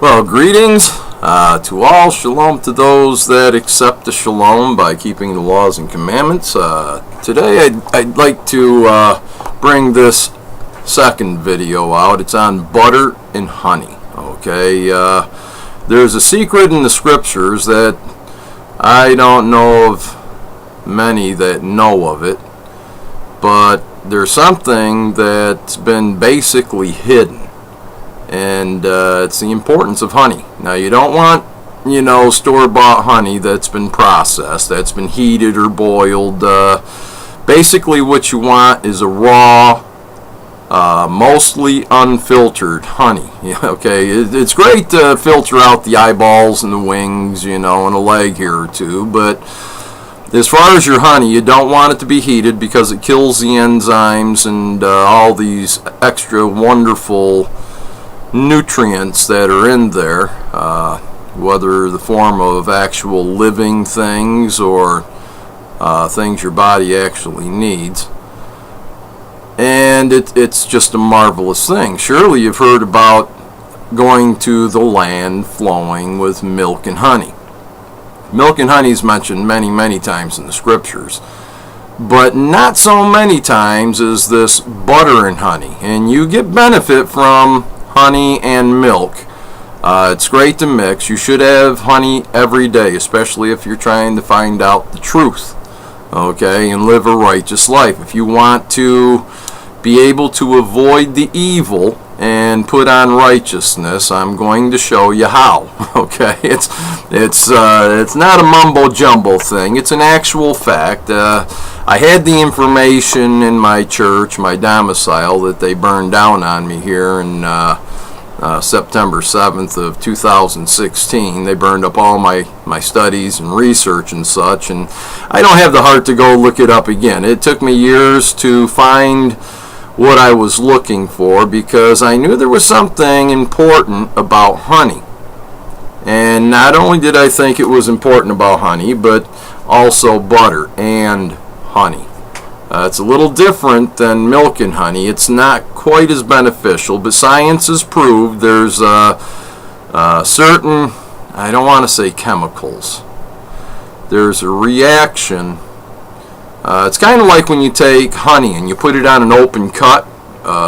Well, greetings to all. Shalom to those that accept the shalom by keeping the laws and commandments. Today I'd like to bring this second video out. It's on butter and honey. Okay, there's a secret in the scriptures that I don't know of many that know of it, but there's something that's been basically hidden. And it's the importance of honey. Now, you don't want, store-bought honey that's been processed, that's been heated or boiled. Basically, what you want is a raw, mostly unfiltered honey. Okay, it's great to filter out the eyeballs and the wings, and a leg here or two, but as far as your honey, you don't want it to be heated because it kills the enzymes and all these extra wonderful nutrients that are in there, whether the form of actual living things or things your body actually needs. And it's just a marvelous thing. Surely you've heard about going to the land flowing with milk and honey. Milk and honey is mentioned many, many times in the scriptures, but not so many times is this butter and honey. And you get benefit from honey and milk. It's great to mix. You should have honey every day, especially if you're trying to find out the truth, okay, and live a righteous life. If you want to be able to avoid the evil and put on righteousness, I'm going to show you how. Okay, it's not a mumbo jumbo thing. It's an actual fact. I had the information in my church, my domicile, that they burned down on me here in September 7th of 2016. They burned up all my studies and research and such, and I don't have the heart to go look it up again. It took me years to find what I was looking for because I knew there was something important about honey. And not only did I think it was important about honey, but also butter and honey. It's a little different than milk and honey. It's not quite as beneficial, but science has proved there's certain, I don't want to say chemicals, there's a reaction. It's kind of like when you take honey and you put it on an open cut,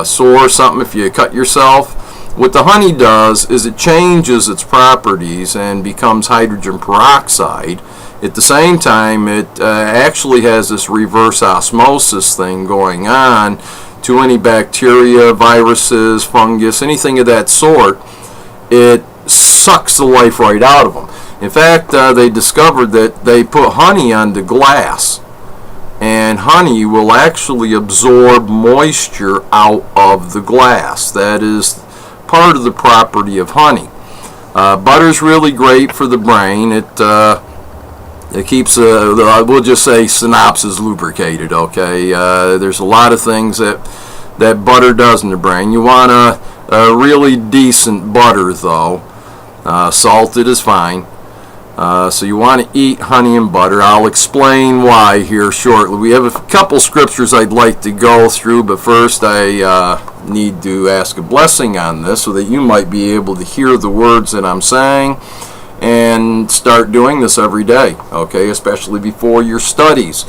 sore or something if you cut yourself. What the honey does is it changes its properties and becomes hydrogen peroxide. At the same time, it actually has this reverse osmosis thing going on to any bacteria, viruses, fungus, anything of that sort. It sucks the life right out of them. In fact, they discovered that they put honey onto glass, and honey will actually absorb moisture out of the glass. That is part of the property of honey. Butter's really great for the brain. It keeps, we'll just say, synapses lubricated, okay? There's a lot of things that butter does in the brain. You want a really decent butter, though. Salted is fine. So you want to eat honey and butter. I'll explain why here shortly. We have a couple scriptures I'd like to go through, but first I need to ask a blessing on this so that you might be able to hear the words that I'm saying and start doing this every day, okay, especially before your studies.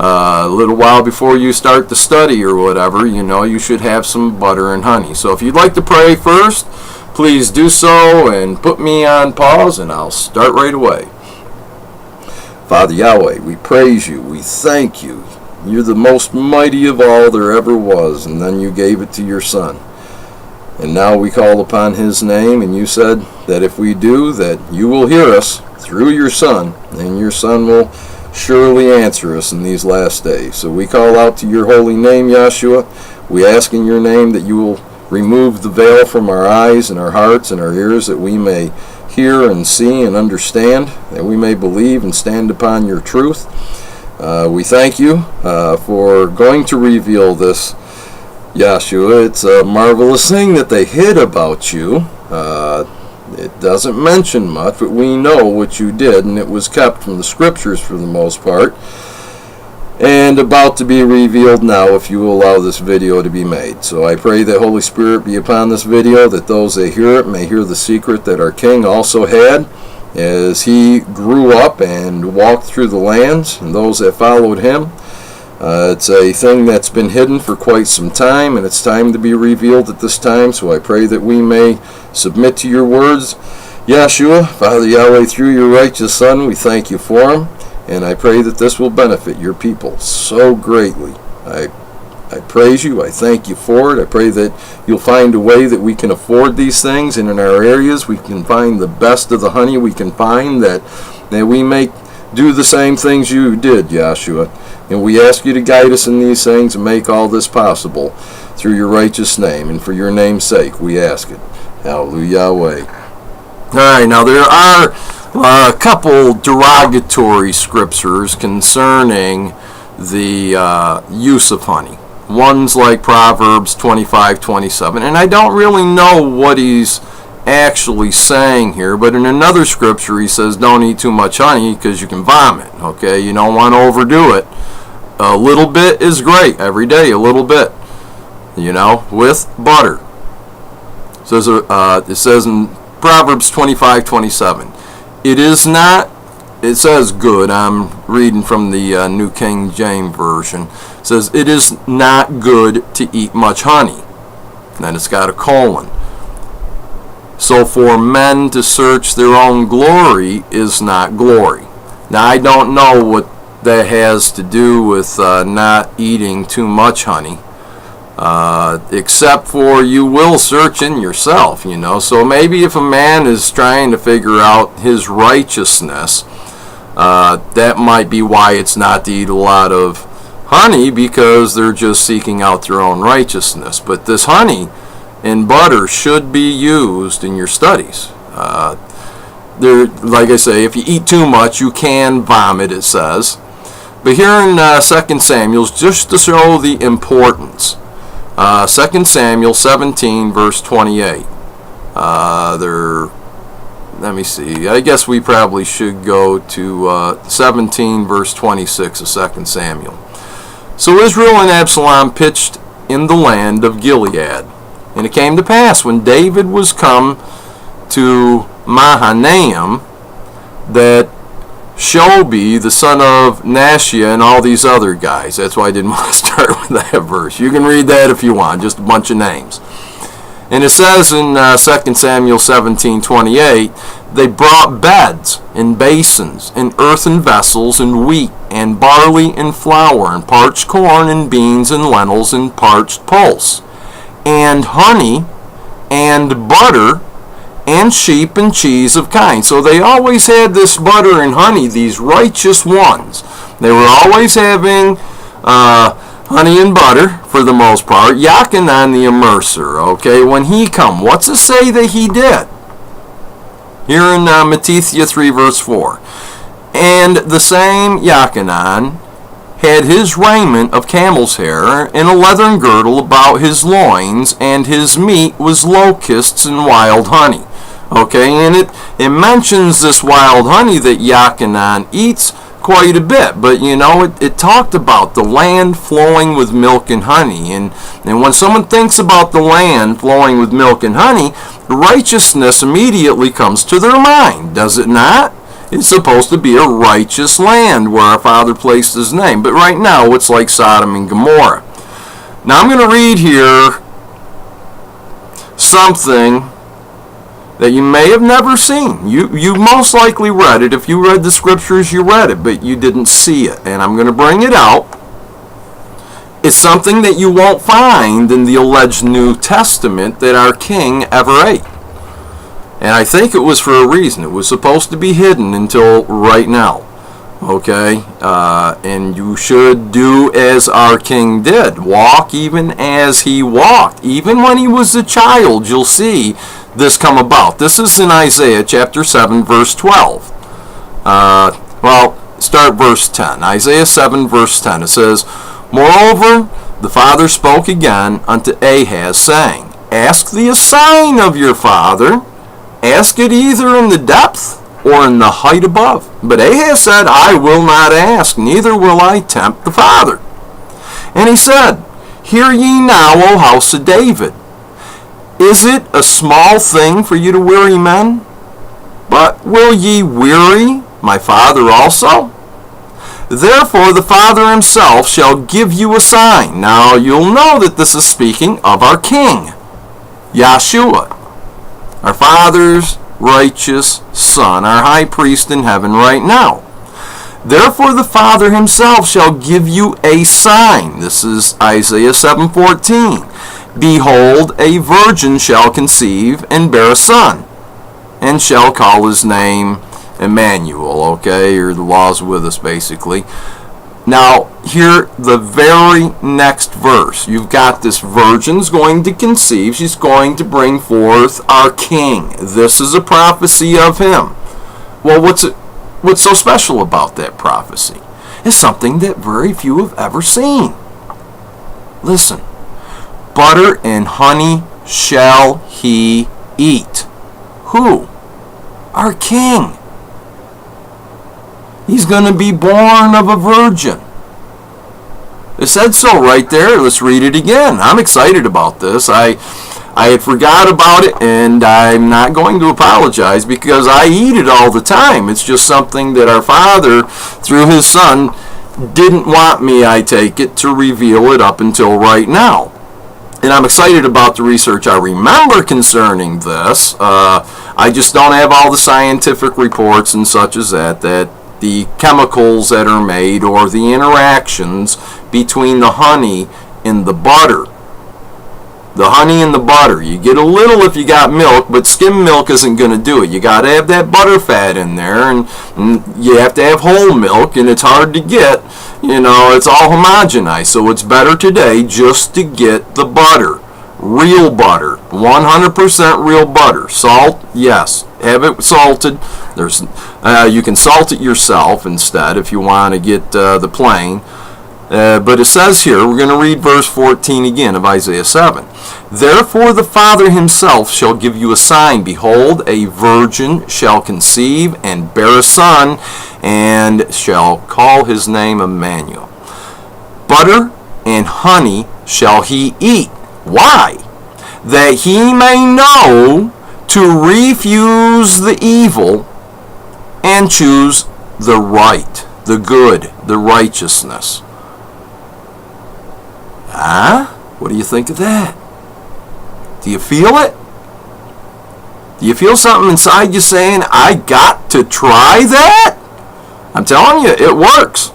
A little while before you start to study or whatever, you should have some butter and honey. So if you'd like to pray first, please do so and put me on pause and I'll start right away. Father Yahweh, we praise you, we thank you. You're the most mighty of all there ever was, and then you gave it to your Son. And now we call upon his name, and you said that if we do, that you will hear us through your Son, and your Son will surely answer us in these last days. So we call out to your holy name, Yahshua. We ask in your name that you will remove the veil from our eyes and our hearts and our ears, that we may hear and see and understand, that we may believe and stand upon your truth. We thank you for going to reveal this, Yahshua. It's a marvelous thing that they hid about you. It doesn't mention much, but we know what you did, and it was kept from the scriptures for the most part. and about to be revealed now if you allow this video to be made. So I pray that Holy Spirit be upon this video, that those that hear it may hear the secret that our King also had as he grew up and walked through the lands, and those that followed him. It's a thing that's been hidden for quite some time, and it's time to be revealed at this time. So I pray that we may submit to your words. Yeshua, Father Yahweh, through your righteous Son, we thank you for him. And I pray that this will benefit your people so greatly. I praise you. I thank you for it. I pray that you'll find a way that we can afford these things, and in our areas we can find the best of the honey we can find, that we may do the same things you did, Yeshua. And we ask you to guide us in these things and make all this possible through your righteous name. And for your name's sake, we ask it. Hallelujah, Yahweh. All right, now there are a couple derogatory scriptures concerning the use of honey. One's like Proverbs 25:27, and I don't really know what he's actually saying here, but in another scripture he says don't eat too much honey because you can vomit. Okay, you don't want to overdo it. A little bit is great. Every day a little bit, with butter. It says in Proverbs 25:27, it says good. I'm reading from the New King James Version. It says, it is not good to eat much honey. And then it's got a colon. So for men to search their own glory is not glory. Now I don't know what that has to do with not eating too much honey. Except for you will search in yourself, So maybe if a man is trying to figure out his righteousness, that might be why it's not to eat a lot of honey, because they're just seeking out their own righteousness. But this honey and butter should be used in your studies. Like I say, if you eat too much, you can vomit, it says. But here in 2 Samuel, just to show the importance, 2 Samuel 17, verse 28. Let me see. I guess we probably should go to 17, verse 26 of 2 Samuel. So Israel and Absalom pitched in the land of Gilead. And it came to pass, when David was come to Mahanaim, that Shobi, the son of Nashia, and all these other guys. That's why I didn't want to start with that verse. You can read that if you want, just a bunch of names. And it says in 2 Samuel 17:28, they brought beds and basins and earthen vessels and wheat and barley and flour and parched corn and beans and lentils and parched pulse and honey and butter and sheep and cheese of kinds. So they always had this butter and honey, these righteous ones. They were always having honey and butter for the most part. Yachanan the immerser, okay, when he come, what's it say that he did? Here in Matthethia 3 verse 4. And the same Yachanan had his raiment of camel's hair and a leathern girdle about his loins, and his meat was locusts and wild honey. Okay, and it mentions this wild honey that Yachanan eats quite a bit, but it talked about the land flowing with milk and honey, and when someone thinks about the land flowing with milk and honey, righteousness immediately comes to their mind, does it not? It's supposed to be a righteous land where our Father placed his name, but right now it's like Sodom and Gomorrah. Now I'm going to read here something that you may have never seen. You most likely read it. If you read the scriptures, you read it, but you didn't see it. And I'm going to bring it out. It's something that you won't find in the alleged New Testament that our King ever ate. And I think it was for a reason. It was supposed to be hidden until right now. Okay? And you should do as our King did. Walk even as he walked. Even when he was a child, you'll see this come about. This is in Isaiah chapter 7 verse 12. Start verse 10. Isaiah 7 verse 10. It says, Moreover, the Father spoke again unto Ahaz, saying, Ask thee a sign of your father. Ask it either in the depth or in the height above? But Ahaz said, I will not ask, neither will I tempt the Father. And he said, Hear ye now, O house of David. Is it a small thing for you to weary men? But will ye weary my Father also? Therefore the Father himself shall give you a sign. Now you'll know that this is speaking of our King, Yeshua, our Father's righteous Son, our high priest in heaven right now. Therefore the Father himself shall give you a sign. This is Isaiah 7:14. Behold, a virgin shall conceive and bear a son, and shall call his name Emmanuel, okay, or the law's with us, basically. Now, here, the very next verse. You've got this virgin's going to conceive. She's going to bring forth our King. This is a prophecy of him. Well, what's so special about that prophecy? It's something that very few have ever seen. Listen. Butter and honey shall he eat. Who? Our King. He's going to be born of a virgin. It said so right there. Let's read it again. I'm excited about this. I had forgot about it, and I'm not going to apologize because I eat it all the time. It's just something that our Father, through his Son, didn't want me, I take it, to reveal it up until right now. And I'm excited about the research I remember concerning this. I just don't have all the scientific reports and such as that the chemicals that are made or the interactions between the honey and the butter. The honey and the butter. You get a little if you got milk, but skim milk isn't going to do it. You got to have that butter fat in there, and you have to have whole milk, and it's hard to get. You know, it's all homogenized, so it's better today just to get the butter. Real butter. 100% real butter. Salt, yes. Have it salted. You can salt it yourself instead if you want to get the plain. But it says here, we're going to read verse 14 again of Isaiah 7. Therefore the Father himself shall give you a sign. Behold, a virgin shall conceive and bear a son, and shall call his name Emmanuel. Butter and honey shall he eat. Why? That he may know to refuse the evil and choose the right, the good, the righteousness. What do you think of that? Do you feel it? Do you feel something inside you saying, I got to try that? I'm telling you, it works.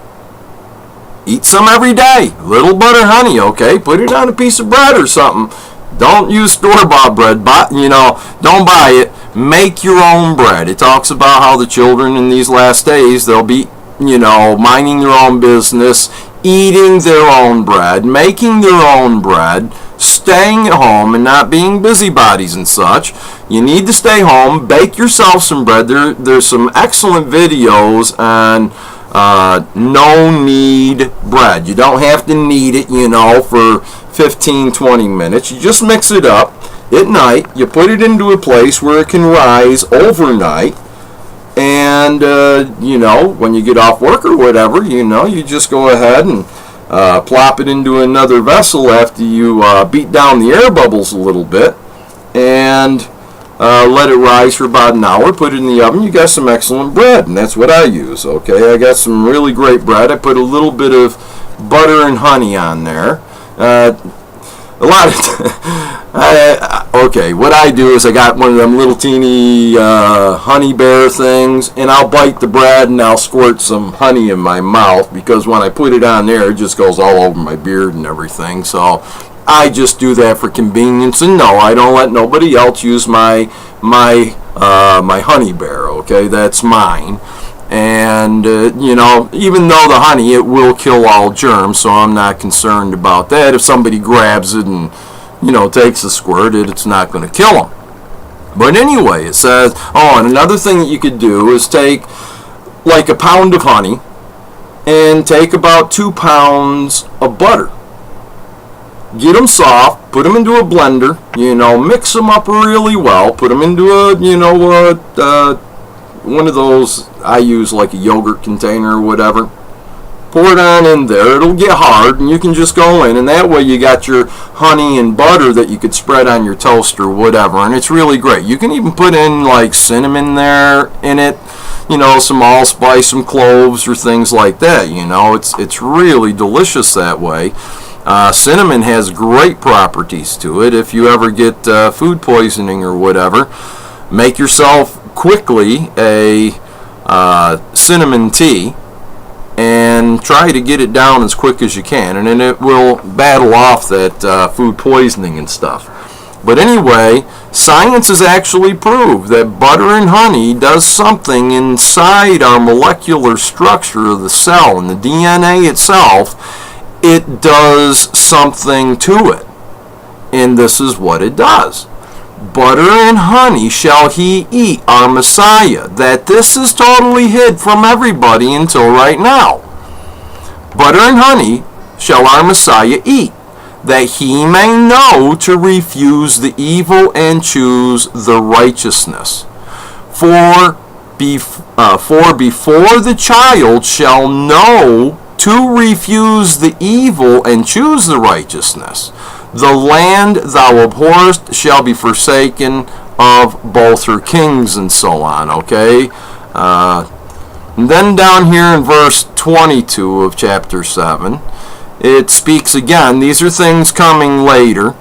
Eat some every day. Little butter honey, okay? Put it on a piece of bread or something. Don't use store-bought bread. Don't buy it. Make your own bread. It talks about how the children in these last days, they'll be, minding their own business, eating their own bread, making their own bread, staying at home and not being busybodies and such. You need to stay home, bake yourself some bread. There's some excellent videos on no-knead bread. You don't have to knead it, for 15-20 minutes. You just mix it up at night. You put it into a place where it can rise overnight. And, when you get off work or whatever, you just go ahead and plop it into another vessel after you beat down the air bubbles a little bit. And let it rise for about an hour. Put it in the oven. You got some excellent bread, and that's what I use, okay? I got some really great bread. I put a little bit of butter and honey on there. Okay, what I do is I got one of them little teeny honey bear things, and I'll bite the bread and I'll squirt some honey in my mouth, because when I put it on there, it just goes all over my beard and everything. So I just do that for convenience, and no, I don't let nobody else use my honey bear, okay? That's mine. And, even though the honey, it will kill all germs, so I'm not concerned about that. If somebody grabs it and, takes a squirt, it's not going to kill them. But anyway, it says, and another thing that you could do is take like a pound of honey and take about 2 pounds of butter. Get them soft, put them into a blender, mix them up really well, put them into a, one of those, I use like a yogurt container or whatever. Pour it on in there. It'll get hard, and you can just go in, and that way you got your honey and butter that you could spread on your toast or whatever, and it's really great. You can even put in like cinnamon there in it, you know, some allspice, some cloves, or things like that. You know, it's really delicious that way. Cinnamon has great properties to it. If you ever get food poisoning or whatever, make yourself quickly a cinnamon tea and try to get it down as quick as you can, and then it will battle off that food poisoning and stuff. But anyway, science has actually proved that butter and honey does something inside our molecular structure of the cell and the DNA itself. It does something to it, and this is what it does. Butter and honey shall he eat, our Messiah. That this is totally hid from everybody until right now. Butter and honey shall our Messiah eat, that he may know to refuse the evil and choose the righteousness. For before the child shall know to refuse the evil and choose the righteousness, the land thou abhorrest shall be forsaken of both her kings, and so on, okay? And then down here in verse 22 of chapter 7, it speaks again. These are things coming later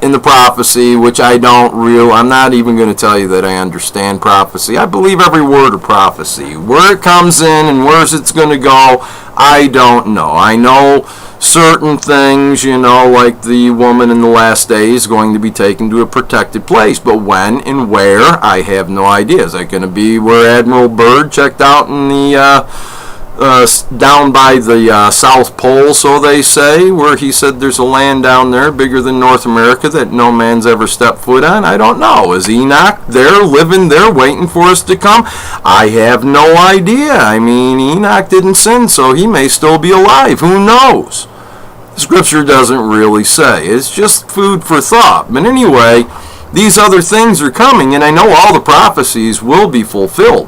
in the prophecy, which I'm not even going to tell you that I understand prophecy. I believe every word of prophecy. Where it comes in and where it's going to go, I don't know. I know certain things, you know, like the woman in the last days going to be taken to a protected place, but when and where, I have no idea. Is that going to be where Admiral Byrd checked out in the down by the South Pole, so they say, where he said there's a land down there bigger than North America that no man's ever stepped foot on? I don't know. Is Enoch there, living there, waiting for us to come? I have no idea. I mean, Enoch didn't sin, so he may still be alive. Who knows? Scripture doesn't really say. It's just food for thought. But anyway, these other things are coming, and I know all the prophecies will be fulfilled.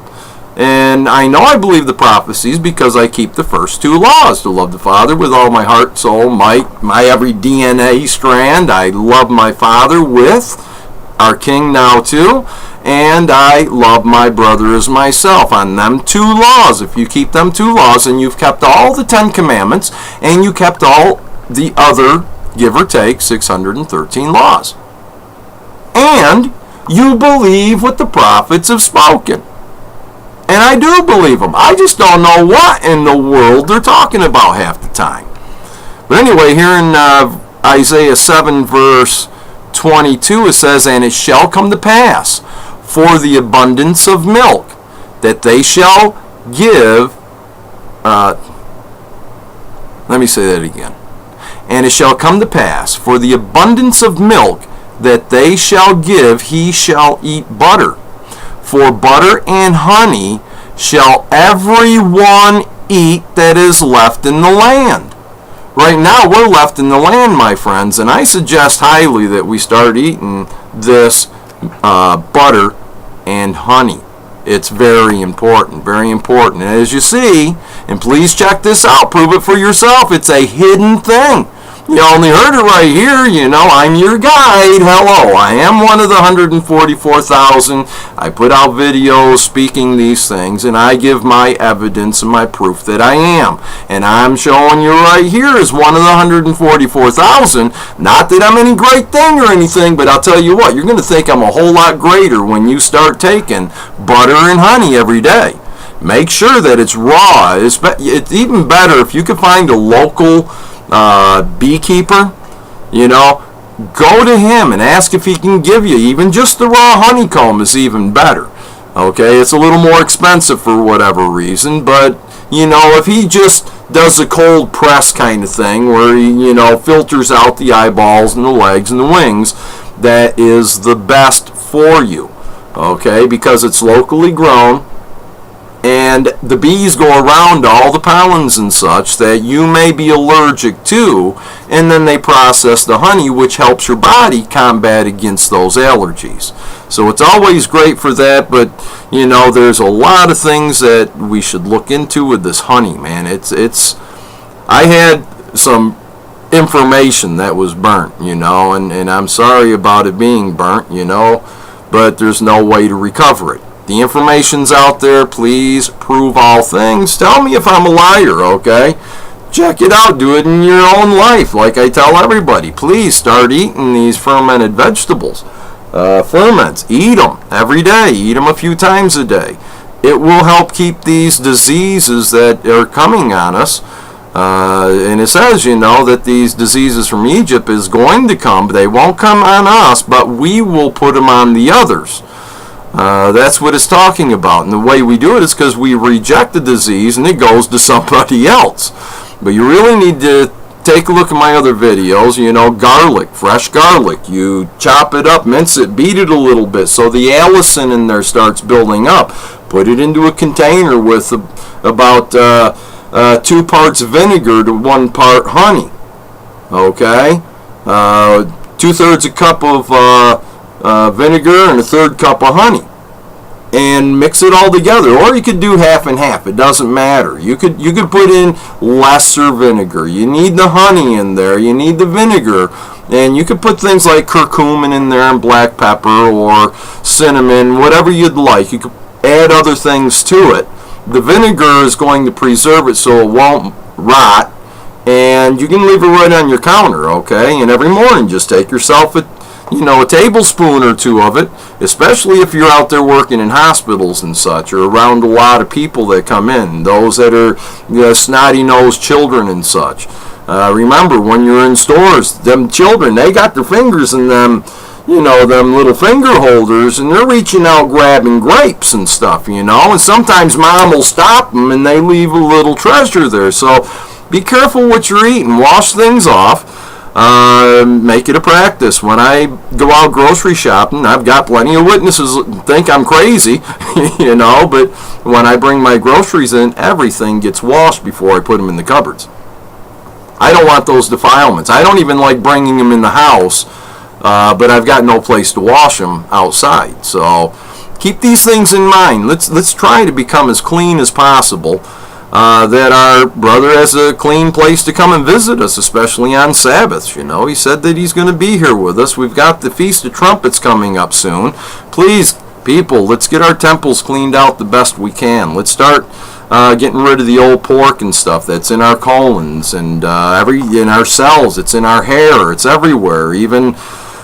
And I know I believe the prophecies because I keep the first two laws: to love the Father with all my heart, soul, might, my every DNA strand. I love my Father with our King now too, and I love my brother as myself. On them two laws, if you keep them two laws, and you've kept all the 10 commandments, and you kept all the other, give or take, 613 laws. And you believe what the prophets have spoken. And I do believe them. I just don't know what in the world they're talking about half the time. But anyway, here in Isaiah 7 verse 22, it says, "And it shall come to pass for the abundance of milk, that they shall give..." Let me say that again. "And it shall come to pass for the abundance of milk, that they shall give, he shall eat butter. For butter and honey shall every one eat that is left in the land." Right now we're left in the land, my friends, and I suggest highly that we start eating this butter and honey. It's very important, very important. And as you see, and please check this out, prove it for yourself, it's a hidden thing. You only heard it right here, you know, I'm your guide. Hello, I am one of the 144,000. I put out videos speaking these things, and I give my evidence and my proof that I am. And I'm showing you right here as one of the 144,000. Not that I'm any great thing or anything, but I'll tell you what, you're going to think I'm a whole lot greater when you start taking butter and honey every day. Make sure that it's raw. It's even better if you can find a local beekeeper, you know, go to him and ask if he can give you even just the raw honeycomb. Is even better. Okay, it's a little more expensive for whatever reason, but you know, if he just does a cold press kind of thing where he, you know, filters out the eyeballs and the legs and the wings, that is the best for you. Okay, because it's locally grown and the bees go around all the pollens and such that you may be allergic to, and then they process the honey, which helps your body combat against those allergies. So it's always great for that, but you know, there's a lot of things that we should look into with this honey, man. I had some information that was burnt, you know, and I'm sorry about it being burnt, you know, but there's no way to recover it. The information's out there. Please prove all things. Tell me if I'm a liar, okay? Check it out. Do it in your own life, like I tell everybody. Please start eating these fermented vegetables. Ferments. Eat them every day. Eat them a few times a day. It will help keep these diseases that are coming on us. And it says, you know, that these diseases from Egypt is going to come. They won't come on us, but we will put them on the others. That's what it's talking about. And the way we do it is because we reject the disease and it goes to somebody else. But you really need to take a look at my other videos. You know, garlic, fresh garlic. You chop it up, mince it, beat it a little bit so the allicin in there starts building up. Put it into a container with about 2 parts vinegar to 1 part honey. Okay? 2/3 a cup of vinegar and 1/3 cup of honey, and mix it all together. Or you could do half and half. It doesn't matter. You could put in lesser vinegar. You need the honey in there. You need the vinegar, and you could put things like curcumin in there and black pepper or cinnamon, whatever you'd like. You could add other things to it. The vinegar is going to preserve it so it won't rot, and you can leave it right on your counter, okay? And every morning just take yourself a tablespoon or 2 of it, especially if you're out there working in hospitals and such, or around a lot of people that come in, those that are snotty-nosed children and such. Remember, when you're in stores, them children, they got their fingers in them, them little finger holders, and they're reaching out grabbing grapes and stuff, and sometimes mom will stop them and they leave a little treasure there. So be careful what you're eating. Wash things off. Make it a practice. When I go out grocery shopping, I've got plenty of witnesses that think I'm crazy, but when I bring my groceries in, everything gets washed before I put them in the cupboards. I don't want those defilements. I don't even like bringing them in the house, but I've got no place to wash them outside. So keep these things in mind. Let's try to become as clean as possible. That our brother has a clean place to come and visit us, especially on Sabbaths. He said that he's going to be here with us. We've got the Feast of Trumpets coming up soon. Please, people, let's get our temples cleaned out the best we can. Let's start getting rid of the old pork and stuff that's in our colons and in our cells. It's in our hair. It's everywhere. Even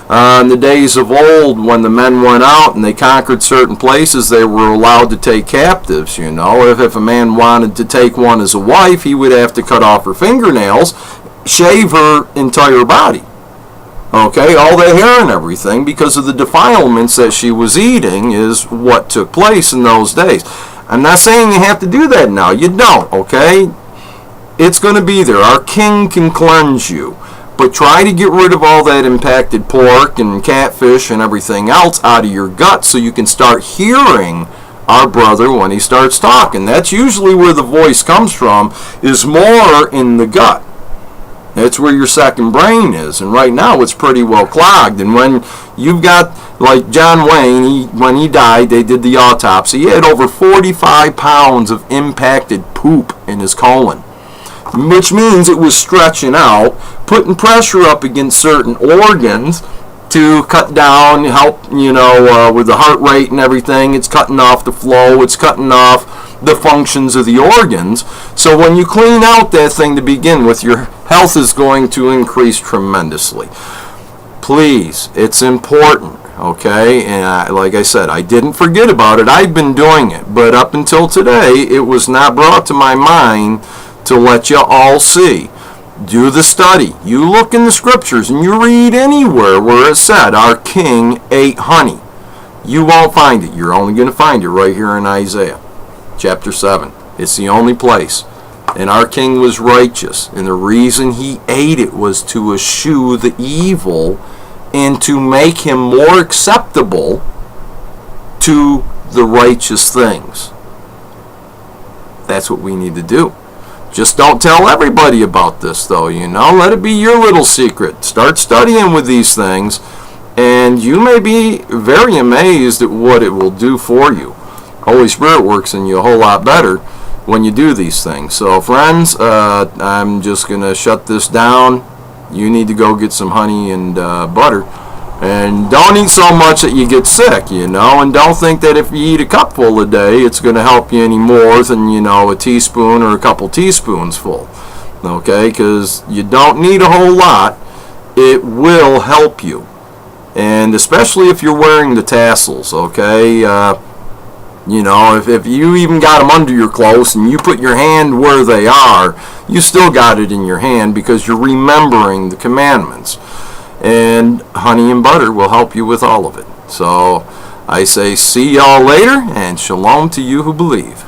in the days of old, when the men went out and they conquered certain places, they were allowed to take captives. If a man wanted to take one as a wife, he would have to cut off her fingernails, shave her entire body. Okay, all the hair and everything, because of the defilements that she was eating is what took place in those days. I'm not saying you have to do that now. You don't, okay? It's going to be there. Our king can cleanse you. But try to get rid of all that impacted pork and catfish and everything else out of your gut so you can start hearing our brother when he starts talking. That's usually where the voice comes from, is more in the gut. That's where your second brain is. And right now it's pretty well clogged. And when you've got, like John Wayne, when he died, they did the autopsy. He had over 45 pounds of impacted poop in his colon, which means it was stretching out, putting pressure up against certain organs to cut down, help, with the heart rate and everything. It's cutting off the flow. It's cutting off the functions of the organs. So when you clean out that thing to begin with, your health is going to increase tremendously. Please, it's important, okay? And like I said, I didn't forget about it. I've been doing it. But up until today, it was not brought to my mind to let you all see. Do the study. You look in the scriptures and you read anywhere where it said our king ate honey. You won't find it. You're only going to find it right here in Isaiah chapter 7. It's the only place. And our king was righteous. And the reason he ate it was to eschew the evil and to make him more acceptable to the righteous things. That's what we need to do. Just don't tell everybody about this, though, Let it be your little secret. Start studying with these things, and you may be very amazed at what it will do for you. Holy Spirit works in you a whole lot better when you do these things. So, friends, I'm just going to shut this down. You need to go get some honey and butter. And don't eat so much that you get sick, And don't think that if you eat a cupful a day, it's going to help you any more than, a teaspoon or a couple teaspoons full. Okay? Because you don't need a whole lot. It will help you. And especially if you're wearing the tassels, okay? If you even got them under your clothes and you put your hand where they are, you still got it in your hand because you're remembering the commandments. And honey and butter will help you with all of it. So I say see y'all later, and shalom to you who believe.